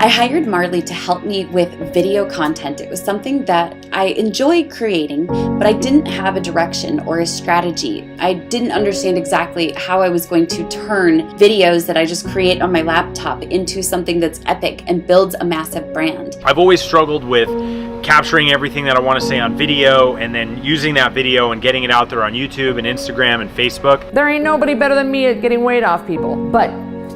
I hired Marley to help me with video content. It was something that I enjoyed creating, but I didn't have a direction or a strategy. I didn't understand exactly how I was going to turn videos that I just create on my laptop into something that's epic and builds a massive brand. I've always struggled with capturing everything that I want to say on video and then using that video and getting it out there on YouTube and Instagram and Facebook. There ain't nobody better than me at getting weight off people, but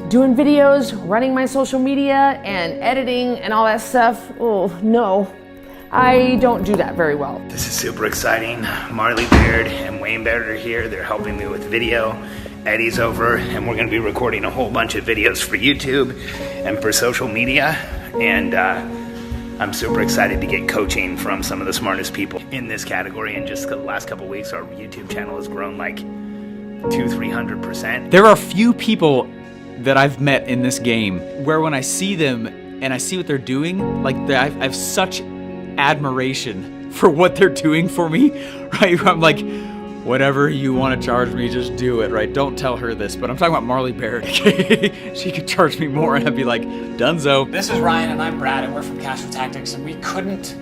doing videos, running my social media, and editing and all that stuff, oh no, I don't do that very well. This is super exciting. Marley Baird and Wayne Baird are here. They're helping me with video. Eddie's over, and we're gonna be recording a whole bunch of videos for YouTube and for social media. And I'm super excited to get coaching from some of the smartest people in this category. In just the last couple weeks, our YouTube channel has grown like 200-300%. There are few people that I've met in this game where when I see them and I see what they're doing, like I have such admiration for what they're doing for me, right? I'm like, whatever you want to charge me, just do it, right? Don't tell her this, but I'm talking about Marley Baird. She could charge me more and I'd be like, dunzo. This is Ryan and I'm Brad and we're from Casual Tactics, and we couldn't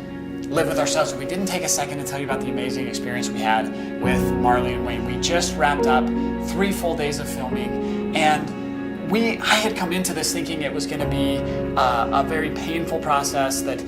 live with ourselves if we didn't take a second to tell you about the amazing experience we had with Marley and Wayne. We just wrapped up 3 full days of filming, and I had come into this thinking it was going to be a very painful process, that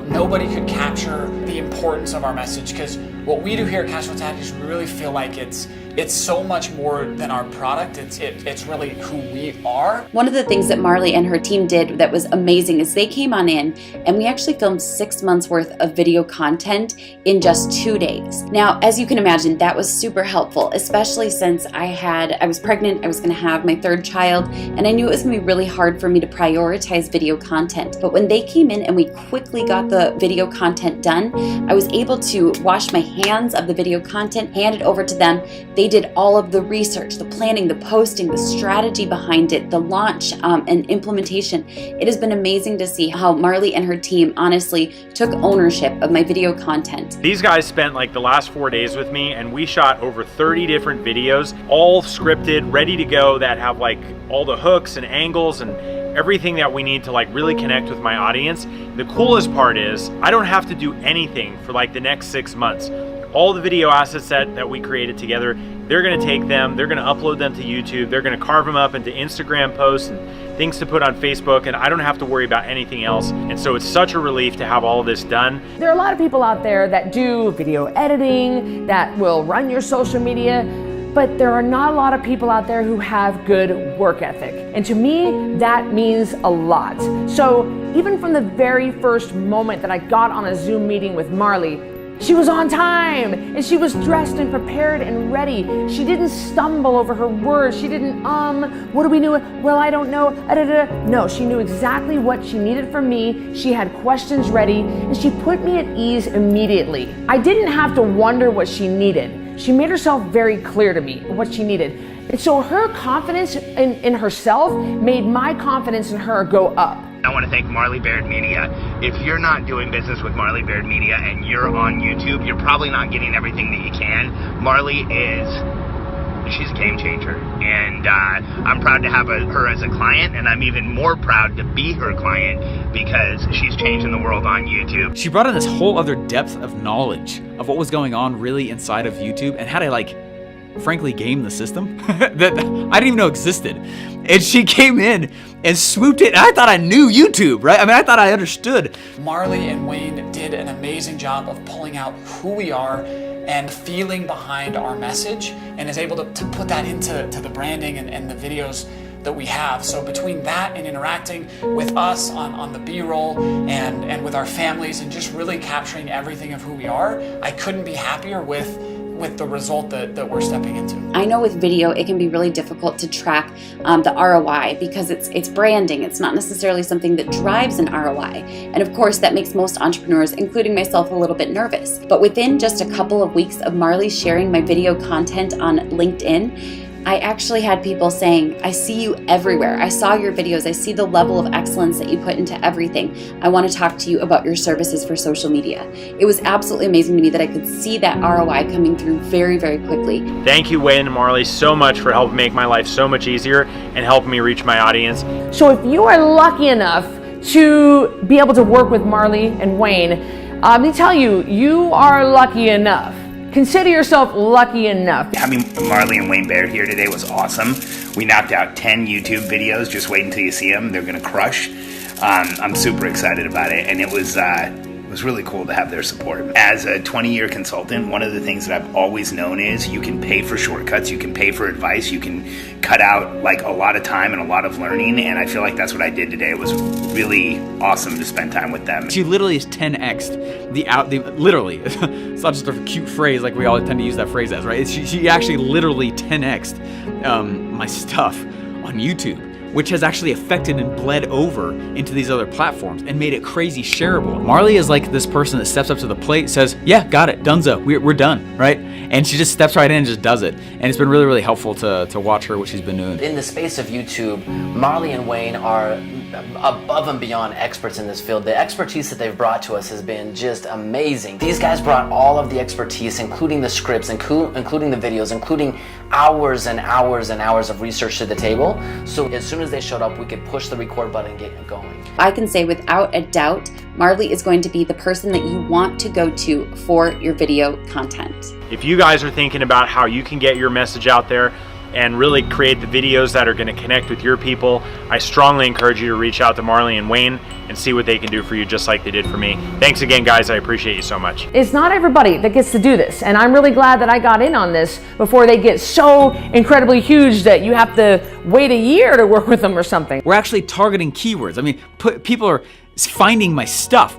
nobody could capture the importance of our message, because what we do here at Casual Tactics, we really feel like it's so much more than our product. It's really who we are. One of the things that Marley and her team did that was amazing is they came on in and we actually filmed 6 months worth of video content in just 2 days. Now, as you can imagine, that was super helpful, especially since I was pregnant, I was gonna have my 3rd child, and I knew it was gonna be really hard for me to prioritize video content. But when they came in and we quickly got the video content done, I was able to wash my hands of the video content, hand it over to them. They did all of the research, the planning, the posting, the strategy behind it, the launch and implementation. It has been amazing to see how Marley and her team honestly took ownership of my video content. These guys spent like the last 4 days with me, and we shot over 30 different videos, all scripted, ready to go, that have like all the hooks and angles and everything that we need to like really connect with my audience. The coolest part is I don't have to do anything for like the next 6 months. All the video assets that we created together, they're gonna take them, they're gonna upload them to YouTube, they're gonna carve them up into Instagram posts and things to put on Facebook, and I don't have to worry about anything else. And so it's such a relief to have all of this done. There are a lot of people out there that do video editing, that will run your social media, but there are not a lot of people out there who have good work ethic. And to me, that means a lot. So even from the very first moment that I got on a Zoom meeting with Marley, she was on time, and she was dressed and prepared and ready. She didn't stumble over her words. She didn't, what do we do? Well, I don't know. No, she knew exactly what she needed from me. She had questions ready, and she put me at ease immediately. I didn't have to wonder what she needed. She made herself very clear to me what she needed. And so her confidence in herself made my confidence in her go up. I want to thank Marley Baird Media. If you're not doing business with Marley Baird Media and you're on YouTube, you're probably not getting everything that you can. Marley she's a game changer. And I'm proud to have her as a client, and I'm even more proud to be her client because she's changing the world on YouTube. She brought in this whole other depth of knowledge of what was going on really inside of YouTube and how to frankly game the system that I didn't even know existed. And she came in and swooped it, and I thought I knew YouTube, right? I mean, I thought I understood. Marley and Wayne did an amazing job of pulling out who we are and feeling behind our message, and is able to put that into the branding and the videos that we have. So between that and interacting with us on the B-roll and with our families and just really capturing everything of who we are, I couldn't be happier with the result that we're stepping into. I know with video it can be really difficult to track the ROI because it's branding. It's not necessarily something that drives an ROI. And of course that makes most entrepreneurs, including myself, a little bit nervous. But within just a couple of weeks of Marley sharing my video content on LinkedIn, I actually had people saying, I see you everywhere. I saw your videos. I see the level of excellence that you put into everything. I want to talk to you about your services for social media. It was absolutely amazing to me that I could see that ROI coming through very, very quickly. Thank you, Wayne and Marley, so much for helping make my life so much easier and helping me reach my audience. So if you are lucky enough to be able to work with Marley and Wayne, let me tell you, you are lucky enough. Consider yourself lucky enough. Having Marley and Wayne Baird here today was awesome. We knocked out 10 YouTube videos. Just wait until you see them. They're gonna crush. I'm super excited about it, and it was really cool to have their support. As a 20-year consultant, one of the things that I've always known is you can pay for shortcuts, you can pay for advice, you can cut out like a lot of time and a lot of learning, and I feel like that's what I did today. It was really awesome to spend time with them. She literally is 10x'd literally. It's not just a cute phrase like we all tend to use that phrase as, right? She actually literally 10x'd my stuff on YouTube, which has actually affected and bled over into these other platforms and made it crazy shareable. Marley is like this person that steps up to the plate, says, yeah, got it, donezo, we're done, right? And she just steps right in and just does it. And it's been really, really helpful to watch her, what she's been doing. In the space of YouTube, Marley and Wayne are above and beyond experts in this field. The expertise that they've brought to us has been just amazing. These guys brought all of the expertise, including the scripts, including the videos, including hours and hours and hours of research to the table. So as soon as they showed up, we could push the record button and get going. I can say without a doubt, Marley is going to be the person that you want to go to for your video content. If you guys are thinking about how you can get your message out there and really create the videos that are going to connect with your people, I strongly encourage you to reach out to Marley and Wayne and see what they can do for you, just like they did for me. Thanks again, guys. I appreciate you so much. It's not everybody that gets to do this, and I'm really glad that I got in on this before they get so incredibly huge that you have to wait a year to work with them or something. We're actually targeting keywords. I mean, people are finding my stuff.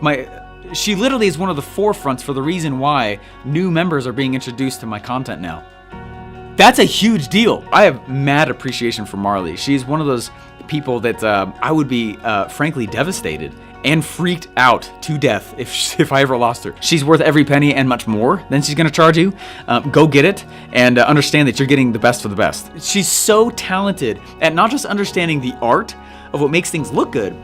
She literally is one of the forefronts for the reason why new members are being introduced to my content now. That's a huge deal. I have mad appreciation for Marley. She's one of those people that I would be frankly devastated and freaked out to death if I ever lost her. She's worth every penny and much more than she's gonna charge you. Go get it and understand that you're getting the best for the best. She's so talented at not just understanding the art of what makes things look good,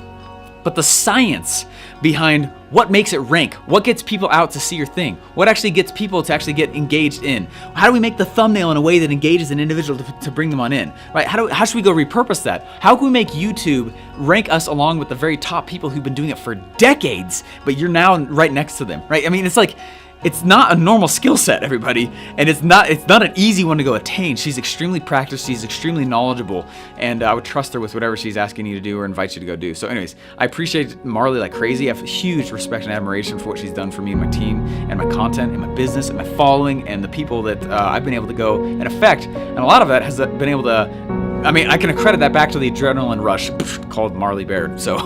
but the science behind what makes it rank, what gets people out to see your thing, what actually gets people to actually get engaged in. How do we make the thumbnail in a way that engages an individual to bring them on in, right? How should we go repurpose that? How can we make YouTube rank us along with the very top people who've been doing it for decades, but you're now right next to them, right? I mean, it's like, it's not a normal skill set, everybody, and it's not an easy one to go attain. She's extremely practiced, she's extremely knowledgeable, and I would trust her with whatever she's asking you to do or invites you to go do. So anyways, I appreciate Marley like crazy. I have huge respect and admiration for what she's done for me and my team and my content and my business and my following and the people that I've been able to go and affect. And a lot of that has been able to, I mean, I can accredit that back to the adrenaline rush called Marley Baird. So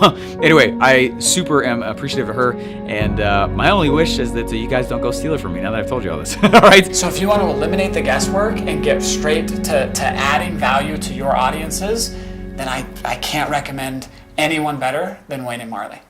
anyway, I super am appreciative of her, and my only wish is that you guys don't go steal it from me now that I've told you all this. All right? So if you want to eliminate the guesswork and get straight to adding value to your audiences, then I can't recommend anyone better than Wayne and Marley.